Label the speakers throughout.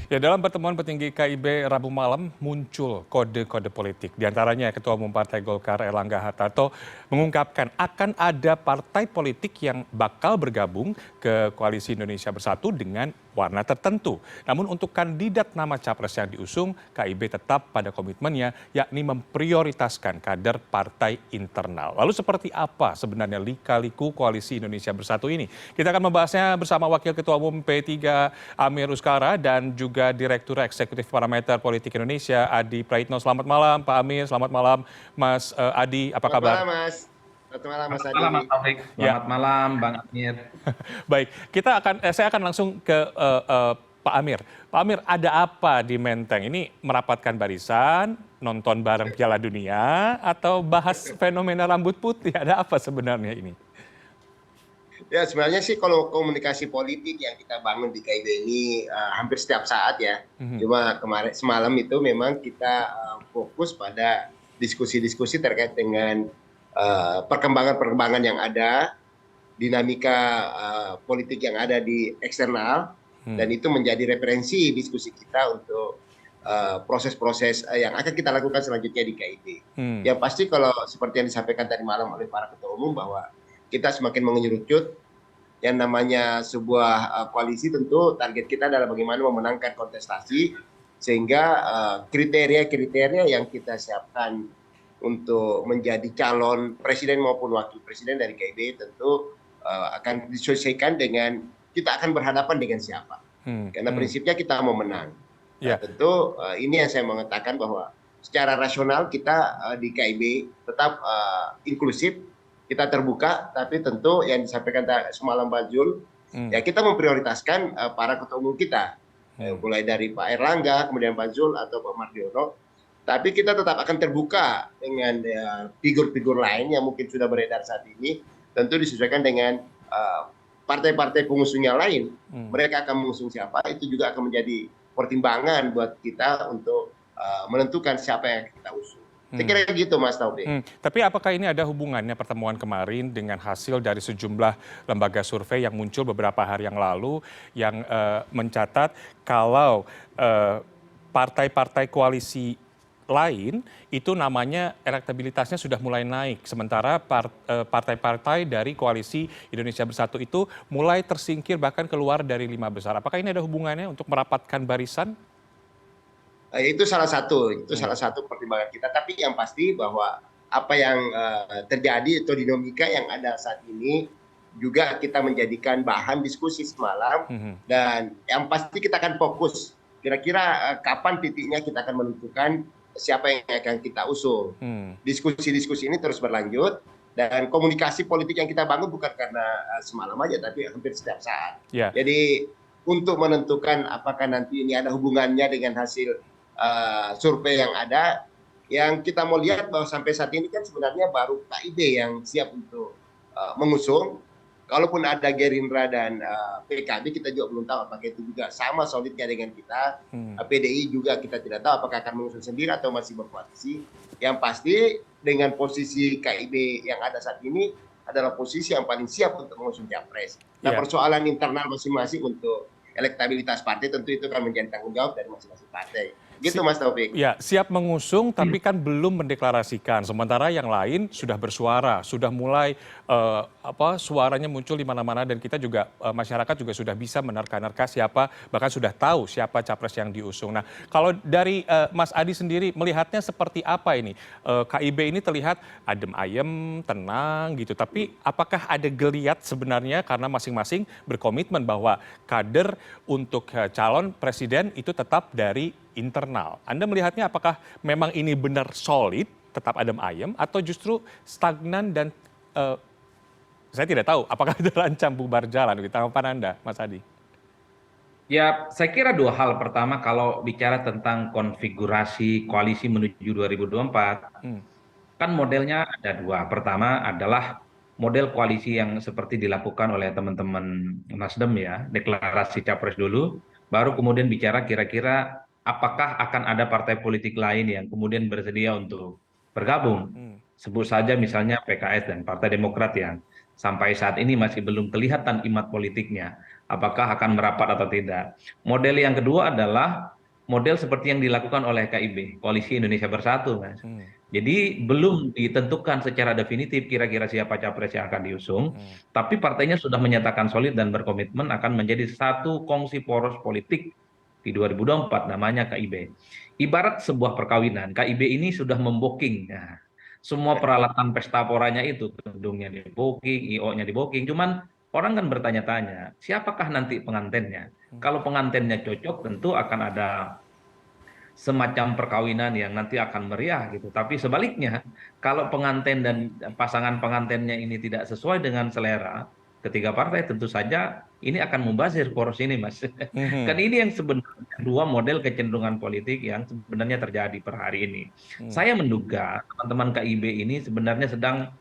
Speaker 1: Ya, dalam pertemuan petinggi KIB Rabu malam muncul kode-kode politik. Di antaranya Ketua Umum Partai Golkar Erlangga Hartarto mengungkapkan akan ada partai politik yang bakal bergabung ke Koalisi Indonesia Bersatu dengan warna tertentu. Namun untuk kandidat nama capres yang diusung, KIB tetap pada komitmennya yakni memprioritaskan kader partai internal. Lalu seperti apa sebenarnya lika-liku Koalisi Indonesia Bersatu ini? Kita akan membahasnya bersama Wakil Ketua Umum P3 Amir Uskara dan juga Direktur Eksekutif Parameter Politik Indonesia Adi Praitno. Selamat malam Pak Amir, selamat malam Mas Adi, apa
Speaker 2: Selamat
Speaker 1: kabar?
Speaker 2: malam Mas. Selamat malam Mas
Speaker 3: Selamat
Speaker 2: Adi.
Speaker 3: malam Mas Taufik.
Speaker 1: Ya.
Speaker 3: Selamat malam Bang Amir.
Speaker 1: Baik, saya akan langsung ke Pak Amir. Pak Amir, ada apa di Menteng? Ini merapatkan barisan, nonton bareng Piala Dunia, atau bahas fenomena rambut putih? Ada apa sebenarnya ini?
Speaker 2: Ya sebenarnya sih kalau komunikasi politik yang kita bangun di KIB ini hampir setiap saat ya. Cuma semalam itu memang kita fokus pada diskusi-diskusi terkait dengan perkembangan-perkembangan yang ada, dinamika politik yang ada di eksternal, dan itu menjadi referensi diskusi kita untuk proses-proses yang akan kita lakukan selanjutnya di KIB. Yang pasti kalau seperti yang disampaikan tadi malam oleh para ketua umum bahwa kita semakin mengerucut yang namanya sebuah koalisi, tentu target kita adalah bagaimana memenangkan kontestasi sehingga kriteria-kriteria yang kita siapkan untuk menjadi calon presiden maupun wakil presiden dari KIB tentu akan disesuaikan dengan kita akan berhadapan dengan siapa. Karena prinsipnya kita mau menang. Nah, tentu ini yang saya mengatakan bahwa secara rasional kita di KIB tetap inklusif, kita terbuka, tapi tentu yang disampaikan semalam Pak Jul, ya kita memprioritaskan para ketua umum kita, mulai dari Pak Erlangga, kemudian Pak Jul atau Pak Mardiono, tapi kita tetap akan terbuka dengan figur-figur lain yang mungkin sudah beredar saat ini, tentu disesuaikan dengan partai-partai pengusungnya lain. Mereka akan mengusung siapa, itu juga akan menjadi pertimbangan buat kita untuk menentukan siapa yang kita usung. Saya kira gitu Mas Taufik.
Speaker 1: Tapi apakah ini ada hubungannya pertemuan kemarin dengan hasil dari sejumlah lembaga survei yang muncul beberapa hari yang lalu yang mencatat kalau partai-partai koalisi lain itu namanya elektabilitasnya sudah mulai naik, sementara partai-partai dari Koalisi Indonesia Bersatu itu mulai tersingkir bahkan keluar dari 5 besar. Apakah ini ada hubungannya untuk merapatkan barisan?
Speaker 2: Itu salah satu pertimbangan kita. Tapi yang pasti bahwa apa yang terjadi atau dinamika yang ada saat ini juga kita menjadikan bahan diskusi semalam, dan yang pasti kita akan fokus kira-kira kapan titiknya kita akan menentukan siapa yang akan kita usung. Diskusi-diskusi ini terus berlanjut, dan komunikasi politik yang kita bangun bukan karena semalam aja, tapi hampir setiap saat. Jadi untuk menentukan apakah nanti ini ada hubungannya dengan hasil survei yang ada, yang kita mau lihat bahwa sampai saat ini kan sebenarnya baru KIB yang siap untuk mengusung. Kalaupun ada Gerindra dan PKB, kita juga belum tahu apakah itu juga sama solidnya dengan kita. PDI juga kita tidak tahu apakah akan mengusung sendiri atau masih berkoalisi. Yang pasti dengan posisi KIB yang ada saat ini adalah posisi yang paling siap untuk mengusung capres. Nah, persoalan internal masing-masing untuk elektabilitas partai tentu itu akan menjadi tanggung jawab dari masing-masing partai. Gitu Mas Taufik.
Speaker 1: Ya, siap mengusung tapi kan belum mendeklarasikan. Sementara yang lain sudah bersuara, sudah mulai suaranya muncul di mana-mana, dan kita juga masyarakat juga sudah bisa menerka-nerka siapa, bahkan sudah tahu siapa capres yang diusung. Nah, kalau dari Mas Adi sendiri melihatnya seperti apa ini? KIB ini terlihat adem ayem, tenang gitu. Tapi apakah ada geliat sebenarnya karena masing-masing berkomitmen bahwa kader untuk calon presiden itu tetap dari internal. Anda melihatnya apakah memang ini benar solid, tetap adem ayem, atau justru stagnan dan saya tidak tahu apakah terancam bubar jalan? Tanggapan Anda, Mas Adi?
Speaker 3: Ya, saya kira dua hal. Pertama, kalau bicara tentang konfigurasi koalisi menuju 2024, kan modelnya ada dua. Pertama adalah model koalisi yang seperti dilakukan oleh teman-teman Nasdem ya, deklarasi capres dulu, baru kemudian bicara kira-kira apakah akan ada partai politik lain yang kemudian bersedia untuk bergabung. Sebut saja misalnya PKS dan Partai Demokrat yang sampai saat ini masih belum kelihatan imat politiknya. apakah akan merapat atau tidak. Model yang kedua adalah model seperti yang dilakukan oleh KIB, Koalisi Indonesia Bersatu, Mas. Jadi belum ditentukan secara definitif kira-kira siapa capres yang akan diusung, tapi partainya sudah menyatakan solid dan berkomitmen akan menjadi satu kongsi poros politik di 2024, namanya KIB. Ibarat sebuah perkawinan, KIB ini sudah membooking ya, semua peralatan pesta poranya itu, gedungnya di booking, IO-nya di booking, cuman orang kan bertanya-tanya, siapakah nanti pengantennya? Kalau pengantennya cocok, tentu akan ada semacam perkawinan yang nanti akan meriah gitu. Tapi sebaliknya, kalau pengantin dan pasangan pengantinnya ini tidak sesuai dengan selera ketiga partai, tentu saja ini akan membazir poros ini, Mas. Kan ini yang sebenarnya dua model kecenderungan politik yang sebenarnya terjadi per hari ini. Saya menduga teman-teman KIB ini sebenarnya sedang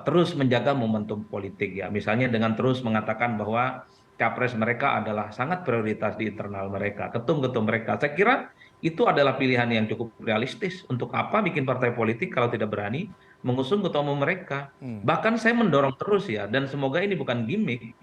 Speaker 3: terus menjaga momentum politik ya. Misalnya dengan terus mengatakan bahwa capres mereka adalah sangat prioritas di internal mereka, ketum-ketum mereka. Saya kira itu adalah pilihan yang cukup realistis. Untuk apa bikin partai politik kalau tidak berani mengusung ketua umum mereka? Bahkan saya mendorong terus ya, dan semoga ini bukan gimmick,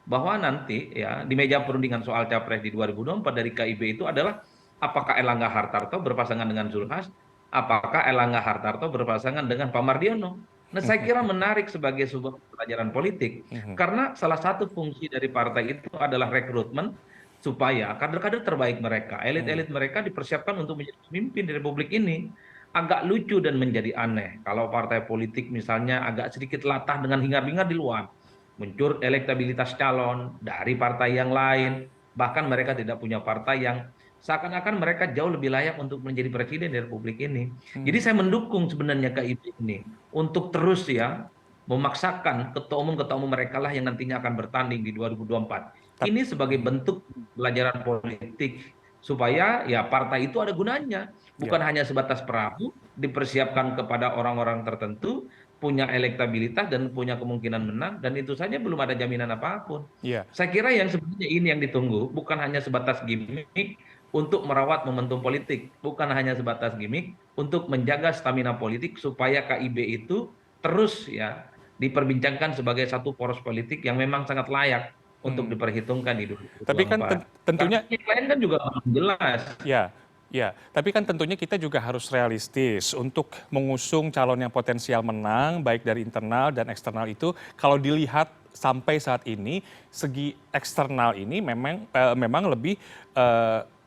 Speaker 3: bahwa nanti ya di meja perundingan soal capres di 2024 dari KIB itu adalah apakah Erlangga Hartarto berpasangan dengan Zulhas, apakah Erlangga Hartarto berpasangan dengan Pak Mardiono. Nah, saya kira menarik sebagai sebuah pelajaran politik, karena salah satu fungsi dari partai itu adalah rekrutmen supaya kader-kader terbaik mereka, elit-elit mereka dipersiapkan untuk menjadi pemimpin di Republik ini. Agak lucu dan menjadi aneh kalau partai politik misalnya agak sedikit latah dengan hingar-bingar di luar, muncul elektabilitas calon dari partai yang lain, bahkan mereka tidak punya partai yang seakan-akan mereka jauh lebih layak untuk menjadi presiden di Republik ini. Jadi saya mendukung sebenarnya KIB ini untuk terus ya memaksakan ketua umum mereka lah yang nantinya akan bertanding di 2024. Ini sebagai bentuk pelajaran politik supaya ya partai itu ada gunanya, bukan hanya sebatas perahu dipersiapkan kepada orang-orang tertentu, punya elektabilitas dan punya kemungkinan menang, dan itu saja belum ada jaminan apapun.
Speaker 1: Iya.
Speaker 3: Saya kira yang sebenarnya ini yang ditunggu, bukan hanya sebatas gimmick untuk merawat momentum politik, bukan hanya sebatas gimmick untuk menjaga stamina politik supaya KIB itu terus ya diperbincangkan sebagai satu poros politik yang memang sangat layak untuk diperhitungkan di
Speaker 1: Tapi kan
Speaker 3: 2024.
Speaker 1: tentunya
Speaker 3: Karena yang lain kan juga belum jelas.
Speaker 1: ya, ya. Tapi kan tentunya kita juga harus realistis untuk mengusung calon yang potensial menang, baik dari internal dan eksternal itu. Kalau dilihat sampai saat ini, segi eksternal ini memang lebih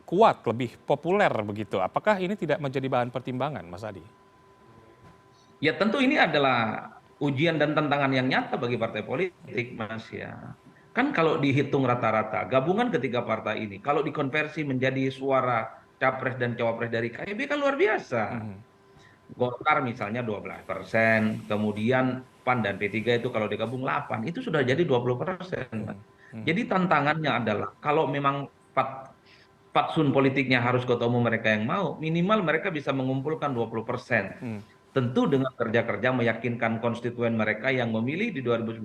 Speaker 1: kuat, lebih populer begitu. Apakah ini tidak menjadi bahan pertimbangan, Mas Adi?
Speaker 3: Ya tentu ini adalah ujian dan tantangan yang nyata bagi partai politik, Mas ya. Kan kalau dihitung rata-rata, gabungan ketiga partai ini, kalau dikonversi menjadi suara capres dan cawapres dari KIB kan luar biasa. Golkar misalnya 12%, kemudian PAN dan P3 itu kalau digabung 8, itu sudah jadi 20%. Jadi tantangannya adalah kalau memang fatsun politiknya harus ketua umum mereka yang mau, minimal mereka bisa mengumpulkan 20%. Tentu dengan kerja-kerja meyakinkan konstituen mereka yang memilih di 2019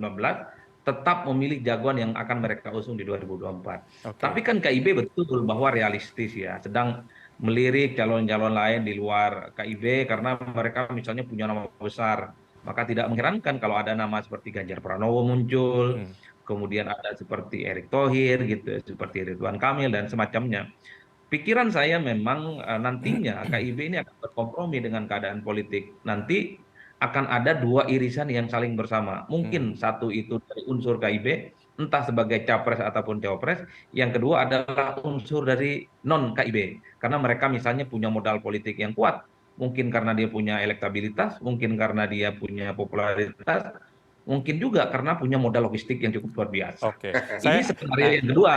Speaker 3: tetap memilih jagoan yang akan mereka usung di 2024. Tapi kan KIB betul bahwa realistis ya, sedang melirik calon-calon lain di luar KIB karena mereka misalnya punya nama besar. Maka tidak mengherankan kalau ada nama seperti Ganjar Pranowo muncul, kemudian ada seperti Erick Thohir gitu, seperti Ridwan Kamil dan semacamnya. Pikiran saya memang nantinya KIB ini akan berkompromi dengan keadaan politik. Nanti akan ada dua irisan yang saling bersama. Mungkin satu itu dari unsur KIB, entah sebagai capres ataupun cawapres. Yang kedua adalah unsur dari non-KIB. Karena mereka misalnya punya modal politik yang kuat. Mungkin karena dia punya elektabilitas, mungkin karena dia punya popularitas, mungkin juga karena punya modal logistik yang cukup luar biasa.
Speaker 1: Oke.
Speaker 3: Ini skenario yang kedua.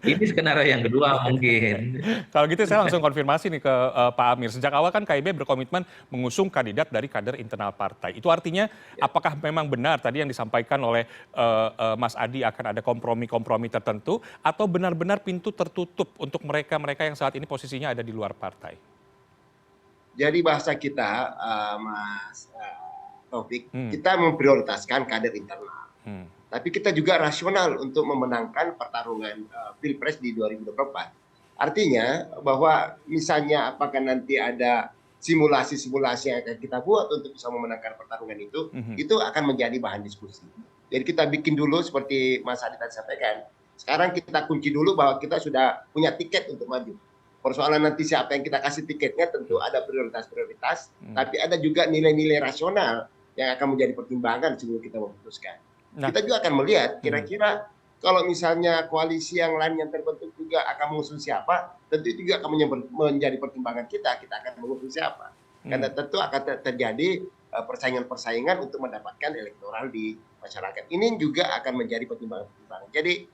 Speaker 3: Ini skenario yang kedua mungkin.
Speaker 1: Kalau gitu saya langsung konfirmasi nih ke Pak Amir. Sejak awal kan KIB berkomitmen mengusung kandidat dari kader internal partai. Itu artinya apakah memang benar tadi yang disampaikan oleh Mas Adi akan ada kompromi-kompromi tertentu atau benar-benar pintu tertutup untuk mereka-mereka yang saat ini posisinya ada di luar partai?
Speaker 2: Jadi bahasa kita, Mas Taufik, kita memprioritaskan kader internal. Tapi kita juga rasional untuk memenangkan pertarungan Pilpres di 2024. Artinya bahwa misalnya apakah nanti ada simulasi-simulasi yang akan kita buat untuk bisa memenangkan pertarungan itu akan menjadi bahan diskusi. Jadi kita bikin dulu seperti Mas Adi tadi sampaikan, Sekarang kita kunci dulu bahwa kita sudah punya tiket untuk maju. Persoalan nanti siapa yang kita kasih tiketnya tentu ada prioritas-prioritas, tapi ada juga nilai-nilai rasional yang akan menjadi pertimbangan sebelum kita memutuskan.
Speaker 1: Nah,
Speaker 2: Kita juga akan melihat kira-kira kalau misalnya koalisi yang lain yang terbentuk juga akan mengusung siapa, tentu itu juga akan menjadi pertimbangan kita akan mengusung siapa. Karena tentu akan terjadi persaingan-persaingan untuk mendapatkan elektoral di masyarakat. Ini juga akan menjadi pertimbangan-pertimbangan. Jadi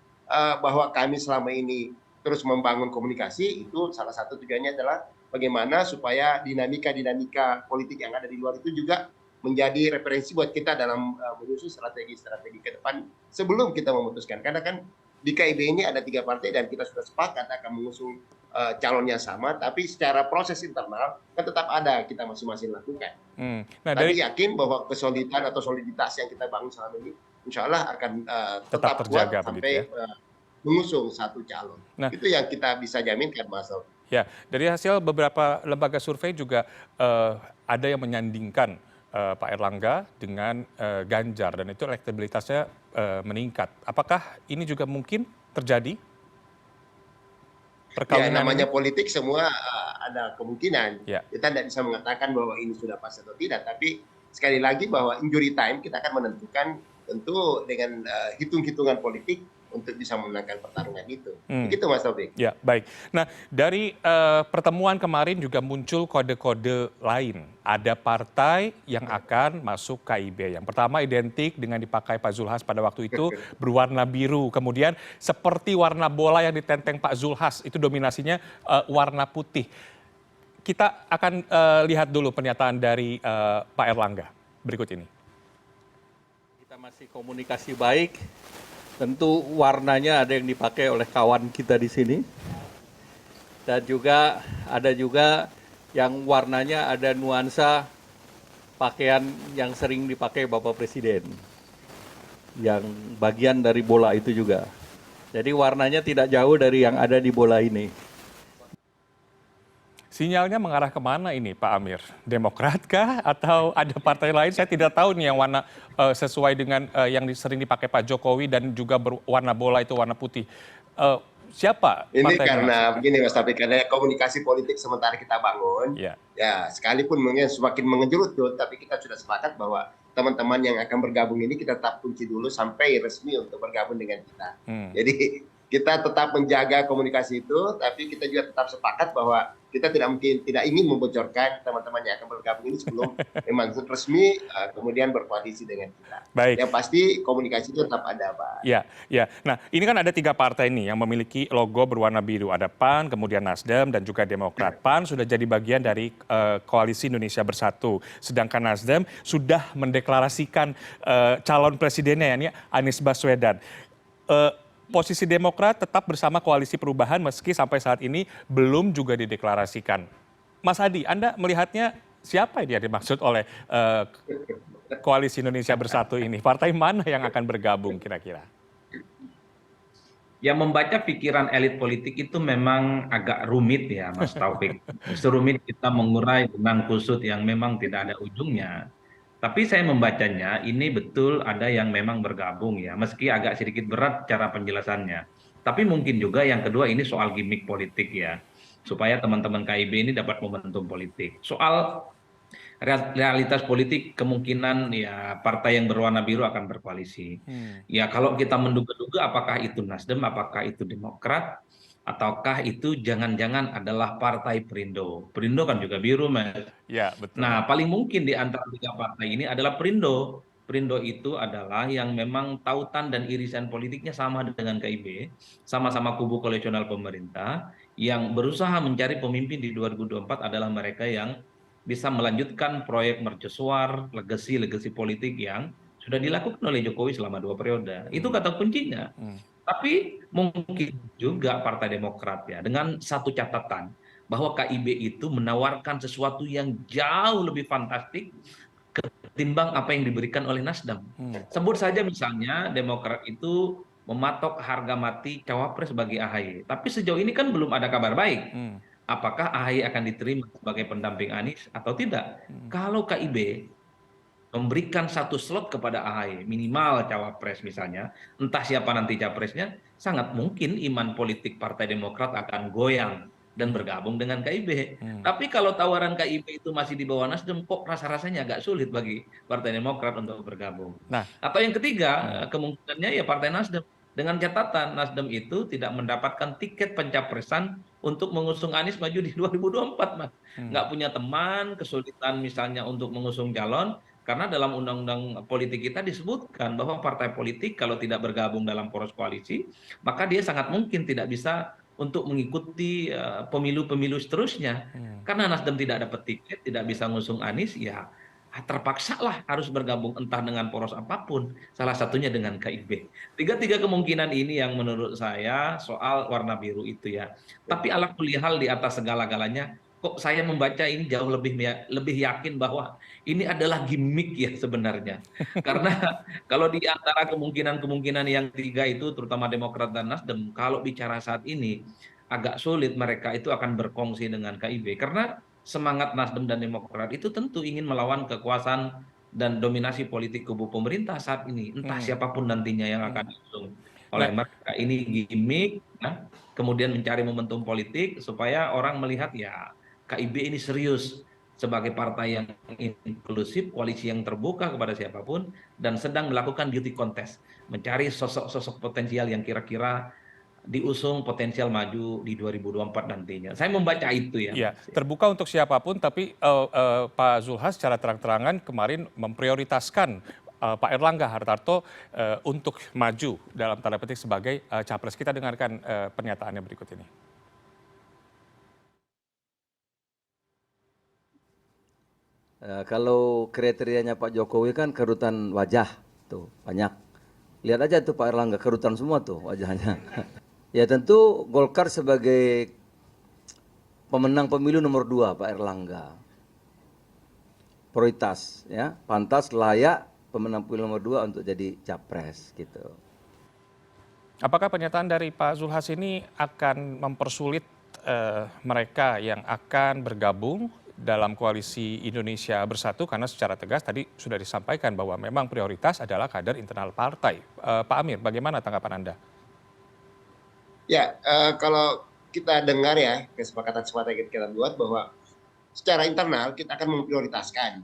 Speaker 2: bahwa kami selama ini terus membangun komunikasi, itu salah satu tujuannya adalah bagaimana supaya dinamika-dinamika politik yang ada di luar itu juga menjadi referensi buat kita dalam menyusun strategi-strategi ke depan sebelum kita memutuskan. Karena kan di KIB ini ada 3 partai dan kita sudah sepakat akan mengusung calon yang sama, tapi secara proses internal kan tetap ada kita masing-masing lakukan.
Speaker 1: Nah,
Speaker 2: Tapi yakin bahwa kesulitan atau soliditas yang kita bangun selama ini, insya Allah akan
Speaker 1: tetap
Speaker 2: tetap
Speaker 1: terjaga
Speaker 2: kuat
Speaker 1: begitu
Speaker 2: sampai mengusung satu calon.
Speaker 1: Nah,
Speaker 2: Itu yang kita bisa jaminkan, Mas Taufik.
Speaker 1: ya, dari hasil beberapa lembaga survei juga ada yang menyandingkan Pak Erlangga dengan Ganjar dan itu elektabilitasnya meningkat. Apakah ini juga mungkin terjadi?
Speaker 2: Ya,
Speaker 1: Perkawinan
Speaker 2: namanya
Speaker 1: ini?
Speaker 2: politik semua ada kemungkinan.
Speaker 1: Ya.
Speaker 2: Kita tidak bisa mengatakan bahwa ini sudah pas atau tidak, tapi sekali lagi bahwa injury time kita akan menentukan tentu dengan hitung-hitungan politik untuk bisa memenangkan pertarungan itu. Begitu, Mas Taufik.
Speaker 1: Ya, baik. Nah, dari pertemuan kemarin juga muncul kode-kode lain. Ada partai yang akan masuk KIB. Yang pertama identik dengan dipakai Pak Zulhas pada waktu itu berwarna biru. Kemudian seperti warna bola yang ditenteng Pak Zulhas, itu dominasinya warna putih. Kita akan lihat dulu pernyataan dari Pak Erlangga berikut ini.
Speaker 4: Kita masih komunikasi baik. Tentu warnanya ada yang dipakai oleh kawan kita di sini. Dan juga ada yang warnanya ada nuansa pakaian yang sering dipakai Bapak Presiden. Yang bagian dari bola itu juga. Jadi warnanya tidak jauh dari yang ada di bola ini.
Speaker 1: Sinyalnya mengarah kemana ini Pak Amir? Demokrat kah atau ada partai lain? Saya tidak tahu nih yang warna sesuai dengan yang sering dipakai Pak Jokowi dan juga berwarna bola itu warna putih. Siapa
Speaker 2: Ini
Speaker 1: partai
Speaker 2: karena begini, Mas Taufik, karena komunikasi politik sementara kita bangun,
Speaker 1: ya
Speaker 2: sekalipun mungkin semakin mengerucut, tapi kita sudah sepakat bahwa teman-teman yang akan bergabung ini kita tetap kunci dulu sampai resmi untuk bergabung dengan kita. Jadi kita tetap menjaga komunikasi itu, tapi kita juga tetap sepakat bahwa kita tidak ingin membocorkan teman-teman yang akan bergabung ini sebelum memang resmi kemudian berkoalisi dengan kita.
Speaker 1: Baik.
Speaker 2: Yang pasti komunikasi itu tetap ada, Pak.
Speaker 1: Ya. Nah, ini kan ada 3 partai nih yang memiliki logo berwarna biru. Ada PAN, kemudian Nasdem, dan juga Demokrat. PAN sudah jadi bagian dari Koalisi Indonesia Bersatu. Sedangkan Nasdem sudah mendeklarasikan calon presidennya, yakni Anies Baswedan. Posisi Demokrat tetap bersama Koalisi Perubahan meski sampai saat ini belum juga dideklarasikan. Mas Adi, Anda melihatnya siapa yang dimaksud oleh Koalisi Indonesia Bersatu ini? Partai mana yang akan bergabung kira-kira?
Speaker 3: Ya, membaca pikiran elit politik itu memang agak rumit ya, Mas Taufik. Serumit kita mengurai benang kusut yang memang tidak ada ujungnya. Tapi saya membacanya ini betul ada yang memang bergabung ya, meski agak sedikit berat cara penjelasannya. Tapi mungkin juga yang kedua ini soal gimmick politik ya, supaya teman-teman KIB ini dapat momentum politik. Soal realitas politik kemungkinan ya partai yang berwarna biru akan berkoalisi. Ya kalau kita menduga-duga apakah itu Nasdem, apakah itu Demokrat, ataukah itu jangan-jangan adalah partai Perindo. Perindo kan juga biru, Mas.
Speaker 1: Ya, betul.
Speaker 3: Nah, paling mungkin di antara 3 partai ini adalah Perindo. Perindo itu adalah yang memang tautan dan irisan politiknya sama dengan KIB, sama-sama kubu koalisional pemerintah, yang berusaha mencari pemimpin di 2024 adalah mereka yang bisa melanjutkan proyek mercusuar, legasi politik yang sudah dilakukan oleh Jokowi selama 2 periode. Itu kata kuncinya. Tapi mungkin juga Partai Demokrat ya, dengan satu catatan bahwa KIB itu menawarkan sesuatu yang jauh lebih fantastik ketimbang apa yang diberikan oleh Nasdem. Sebut saja misalnya Demokrat itu mematok harga mati cawapres bagi AHY. Tapi sejauh ini kan belum ada kabar baik. Apakah AHY akan diterima sebagai pendamping Anies atau tidak? Kalau KIB memberikan satu slot kepada AHY, minimal cawapres misalnya, entah siapa nanti capresnya, sangat mungkin iman politik Partai Demokrat akan goyang dan bergabung dengan KIB. Tapi kalau tawaran KIB itu masih di bawah Nasdem, kok rasa-rasanya agak sulit bagi Partai Demokrat untuk bergabung.
Speaker 1: Nah,
Speaker 3: Atau yang ketiga, kemungkinannya ya Partai Nasdem. Dengan catatan Nasdem itu tidak mendapatkan tiket pencapresan untuk mengusung Anies maju di 2024, Mas. Nggak punya teman, kesulitan misalnya untuk mengusung calon, karena dalam undang-undang politik kita disebutkan bahwa partai politik kalau tidak bergabung dalam poros koalisi, maka dia sangat mungkin tidak bisa untuk mengikuti pemilu-pemilu seterusnya. Karena Nasdem tidak dapat tiket, tidak bisa ngusung Anies, ya terpaksa lah harus bergabung entah dengan poros apapun, salah satunya dengan KIB. Tiga-tiga kemungkinan ini yang menurut saya soal warna biru itu ya. Tapi ala kulli hal di atas segala-galanya, kok saya membaca ini jauh lebih yakin bahwa ini adalah gimmick ya sebenarnya. Karena kalau di antara kemungkinan-kemungkinan yang tiga itu, terutama Demokrat dan Nasdem, kalau bicara saat ini agak sulit mereka itu akan berkongsi dengan KIB. Karena semangat Nasdem dan Demokrat itu tentu ingin melawan kekuasaan dan dominasi politik kubu pemerintah saat ini, entah siapapun nantinya yang akan diusung oleh
Speaker 1: nah,
Speaker 3: mereka. Ini gimmick, ya, kemudian mencari momentum politik supaya orang melihat ya KIB ini serius sebagai partai yang inklusif, koalisi yang terbuka kepada siapapun, dan sedang melakukan beauty contest, mencari sosok-sosok potensial yang kira-kira diusung potensial maju di 2024 nantinya. Saya membaca itu ya.
Speaker 1: ya, terbuka untuk siapapun, tapi Pak Zulhas secara terang-terangan kemarin memprioritaskan Pak Erlangga Hartarto untuk maju dalam tanda petik sebagai capres. Kita dengarkan pernyataannya berikut ini.
Speaker 5: Kalau kriterianya Pak Jokowi kan kerutan wajah tuh banyak. Lihat aja tuh Pak Erlangga kerutan semua tuh wajahnya. Ya tentu Golkar sebagai pemenang pemilu nomor 2 Pak Erlangga. Prioritas ya, pantas layak pemenang pemilu nomor 2 untuk jadi capres gitu.
Speaker 1: Apakah pernyataan dari Pak Zulhas ini akan mempersulit mereka yang akan bergabung dalam koalisi Indonesia Bersatu, karena secara tegas tadi sudah disampaikan bahwa memang prioritas adalah kader internal partai. Pak Amir, bagaimana tanggapan Anda?
Speaker 2: Ya, kalau kita dengar ya kesepakatan-kesepakatan yang kita buat bahwa secara internal kita akan memprioritaskan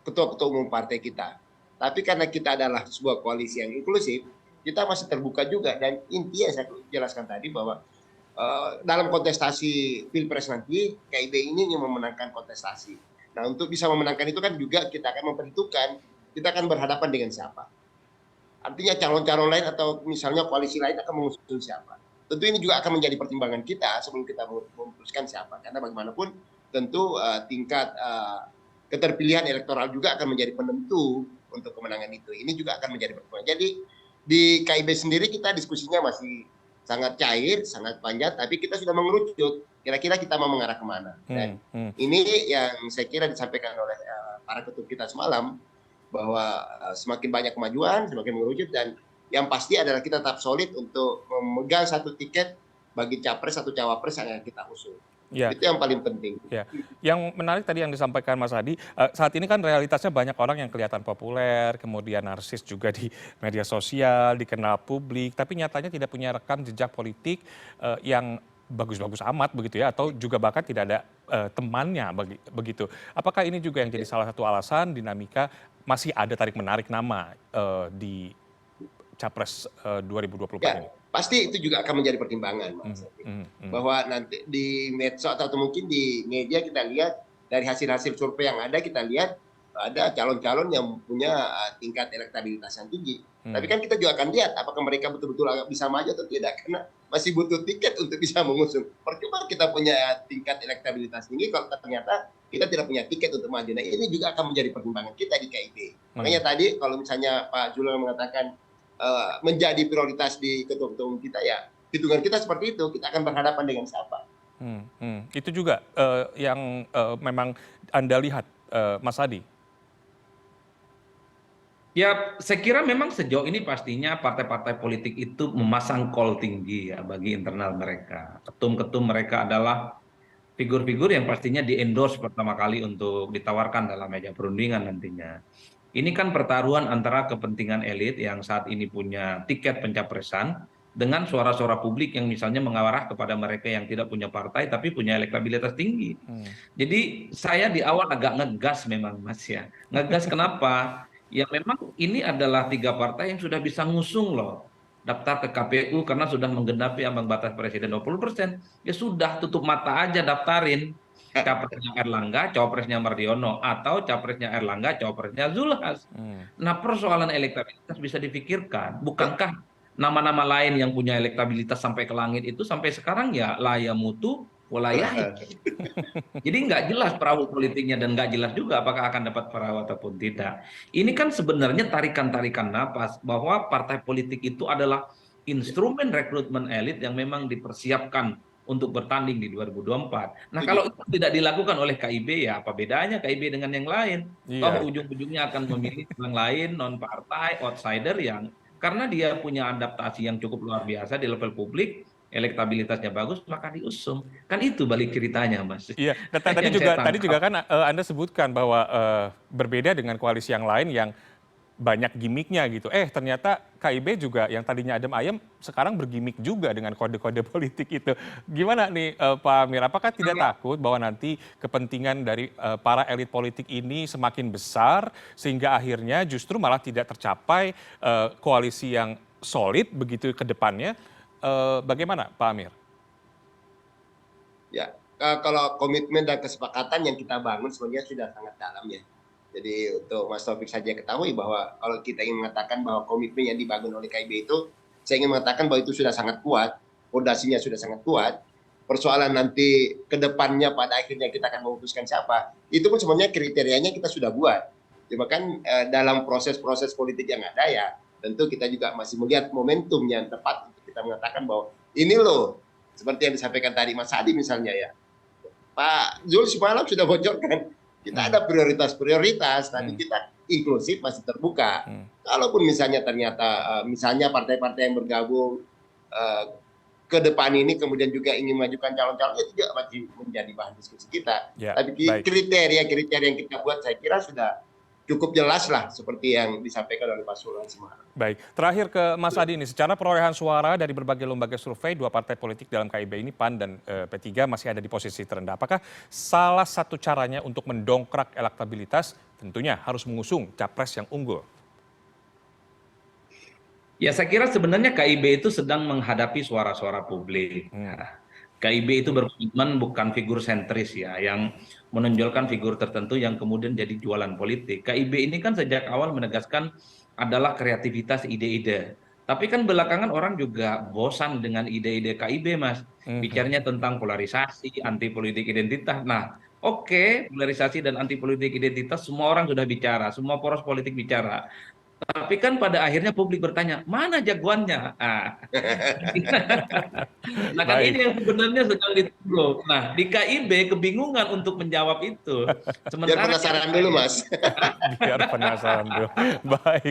Speaker 2: ketua-ketua umum partai kita. Tapi karena kita adalah sebuah koalisi yang inklusif, kita masih terbuka juga. Dan intinya saya jelaskan tadi bahwa dalam kontestasi Pilpres nanti, KIB ini ingin memenangkan kontestasi. Nah, untuk bisa memenangkan itu kan juga kita akan memperhitungkan kita akan berhadapan dengan siapa. Artinya calon-calon lain atau misalnya koalisi lain akan mengusung siapa. Tentu ini juga akan menjadi pertimbangan kita sebelum kita memutuskan siapa. Karena bagaimanapun tentu tingkat keterpilihan elektoral juga akan menjadi penentu untuk kemenangan itu. Ini juga akan menjadi pertimbangan. Jadi di KIB sendiri kita diskusinya masih sangat cair, sangat panjang, tapi kita sudah mengerucut kira-kira kita mau mengarah kemana. Dan ini yang saya kira disampaikan oleh para ketum kita semalam, bahwa semakin banyak kemajuan, semakin mengerucut, dan yang pasti adalah kita tetap solid untuk memegang satu tiket bagi capres atau cawapres yang kita usung. Ya. Itu yang paling penting.
Speaker 1: Ya. Yang menarik tadi yang disampaikan Mas Adi, saat ini kan realitasnya banyak orang yang kelihatan populer, kemudian narsis juga di media sosial, dikenal publik, tapi nyatanya tidak punya rekam jejak politik yang bagus-bagus amat begitu ya, atau juga bahkan tidak ada temannya begitu. Apakah ini juga yang jadi salah satu alasan dinamika masih ada tarik-menarik nama di Capres 2024 ini?
Speaker 2: Pasti itu juga akan menjadi pertimbangan, Mas. Bahwa nanti di medsos atau mungkin di media kita lihat dari hasil-hasil survei yang ada, kita lihat ada calon-calon yang punya tingkat elektabilitas yang tinggi. Tapi kan kita juga akan lihat apakah mereka betul-betul bisa maju atau tidak, karena masih butuh tiket untuk bisa mengusung. Percuma kita punya tingkat elektabilitas tinggi kalau ternyata kita tidak punya tiket untuk maju. Nah, ini juga akan menjadi pertimbangan kita di KIB. Makanya tadi kalau misalnya Pak Julio mengatakan menjadi prioritas di ketua-ketua umum kita, ya hitungan kita seperti itu, kita akan berhadapan dengan siapa.
Speaker 1: Itu juga yang memang Anda lihat, Mas Adi?
Speaker 3: Ya, saya kira memang sejauh ini pastinya partai-partai politik itu memasang call tinggi ya bagi internal mereka. Ketum-ketum mereka adalah figur-figur yang pastinya di-endorse pertama kali untuk ditawarkan dalam meja perundingan nantinya. Ini kan pertaruhan antara kepentingan elit yang saat ini punya tiket pencapresan dengan suara-suara publik yang misalnya mengarah kepada mereka yang tidak punya partai tapi punya elektabilitas tinggi. Jadi saya di awal agak ngegas memang Mas ya. Ngegas kenapa? Ya memang ini adalah 3 partai yang sudah bisa ngusung loh daftar ke KPU karena sudah menggenapi ambang batas presiden 20%. Ya sudah tutup mata aja daftarin capresnya Erlangga, cawapresnya Mardiono, atau capresnya Erlangga, cawapresnya Zulhas. Nah, persoalan elektabilitas bisa dipikirkan. Bukankah nama-nama lain yang punya elektabilitas sampai ke langit itu sampai sekarang ya laya mutu, walayahi. Jadi nggak jelas perahu politiknya dan nggak jelas juga apakah akan dapat perahu ataupun tidak. Ini kan sebenarnya tarikan-tarikan napas bahwa partai politik itu adalah instrumen rekrutmen elit yang memang dipersiapkan untuk bertanding di 2024. Nah kalau itu tidak dilakukan oleh KIB ya apa bedanya KIB dengan yang lain? Toh ujung-ujungnya akan memilih yang lain, non-partai, outsider yang karena dia punya adaptasi yang cukup luar biasa di level publik, elektabilitasnya bagus maka diusung, kan itu balik ceritanya Mas.
Speaker 1: Iya, tadi juga kan Anda sebutkan bahwa berbeda dengan koalisi yang lain yang banyak gimmicknya gitu. Ternyata KIB juga yang tadinya adem ayem sekarang bergimmick juga dengan kode-kode politik itu. Gimana nih Pak Amir? Apakah tidak takut bahwa nanti kepentingan dari para elit politik ini semakin besar sehingga akhirnya justru malah tidak tercapai koalisi yang solid begitu ke depannya? Bagaimana Pak Amir?
Speaker 2: Ya, kalau komitmen dan kesepakatan yang kita bangun sebenarnya sudah sangat dalam ya. Jadi untuk Mas Taufik saja ketahui bahwa kalau kita ingin mengatakan bahwa komitmen yang dibangun oleh KIB itu, saya ingin mengatakan bahwa itu sudah sangat kuat, fondasinya sudah sangat kuat. Persoalan nanti ke depannya pada akhirnya kita akan memutuskan siapa, itu pun sebenarnya kriterianya kita sudah buat. Cuma kan dalam proses-proses politik yang ada ya, tentu kita juga masih melihat momentum yang tepat untuk kita mengatakan bahwa ini loh, seperti yang disampaikan tadi Mas Adi misalnya ya. Pak Zul semalam sudah bocorkan. Kita ada prioritas-prioritas, tapi kita inklusif masih terbuka. Kalaupun misalnya ternyata misalnya partai-partai yang bergabung ke depan ini kemudian juga ingin mengajukan calon-calon, itu juga masih menjadi bahan diskusi kita. Tapi kriteria-kriteria yang kita buat saya kira sudah cukup jelas lah seperti yang disampaikan oleh Pak Sulwan semalam.
Speaker 1: Baik, terakhir ke Mas Adi ini, secara perolehan suara dari berbagai lembaga survei, 2 partai politik dalam KIB ini, PAN dan P3 masih ada di posisi terendah. Apakah salah satu caranya untuk mendongkrak elektabilitas tentunya harus mengusung capres yang unggul?
Speaker 3: Ya saya kira sebenarnya KIB itu sedang menghadapi suara-suara publik. KIB itu berkomitmen bukan figur sentris ya, yang menonjolkan figur tertentu yang kemudian jadi jualan politik. KIB ini kan sejak awal menegaskan adalah kreativitas ide-ide. Tapi kan belakangan orang juga bosan dengan ide-ide KIB Mas. Bicaranya tentang polarisasi, anti politik identitas. Nah oke, polarisasi dan anti politik identitas semua orang sudah bicara, semua poros politik bicara. Tapi kan pada akhirnya publik bertanya, mana jagoannya? Nah kan ini yang sebenarnya sedang ditunggu. Nah di KIB kebingungan untuk menjawab itu.
Speaker 2: Biar penasaran dulu Mas.
Speaker 1: Biar penasaran dulu.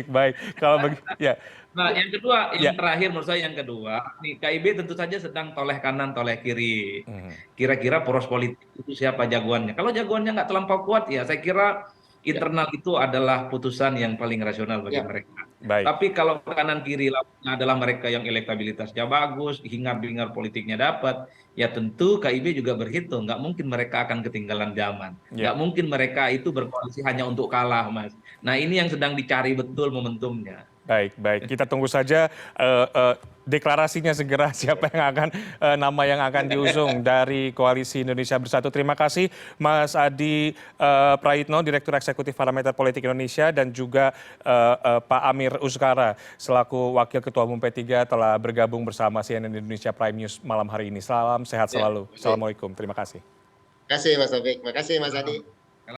Speaker 1: Baik. Kalau begitu ya.
Speaker 3: Nah yang kedua, yang terakhir menurut saya yang kedua, nih KIB tentu saja sedang toleh kanan, toleh kiri. Kira-kira poros politik itu siapa jagoannya? Kalau jagoannya nggak terlampau kuat ya saya kira internal itu adalah putusan yang paling rasional bagi mereka. Tapi kalau kanan kiri adalah mereka yang elektabilitasnya bagus, hingar-bingar politiknya dapat, ya tentu KIB juga berhitung, nggak mungkin mereka akan ketinggalan zaman. Nggak mungkin mereka itu berkoalisi hanya untuk kalah, Mas. Nah ini yang sedang dicari betul momentumnya.
Speaker 1: Baik. Kita tunggu saja deklarasinya segera siapa yang akan nama yang akan diusung dari Koalisi Indonesia Bersatu. Terima kasih Mas Adi Praitno, Direktur Eksekutif Parameter Politik Indonesia, dan juga Pak Amir Uzkara selaku Wakil Ketua Umum P3 telah bergabung bersama CNN Indonesia Prime News malam hari ini. Salam sehat selalu. Assalamualaikum. Terima kasih.
Speaker 2: Terima kasih Mas Taufik. Terima kasih Mas Adi.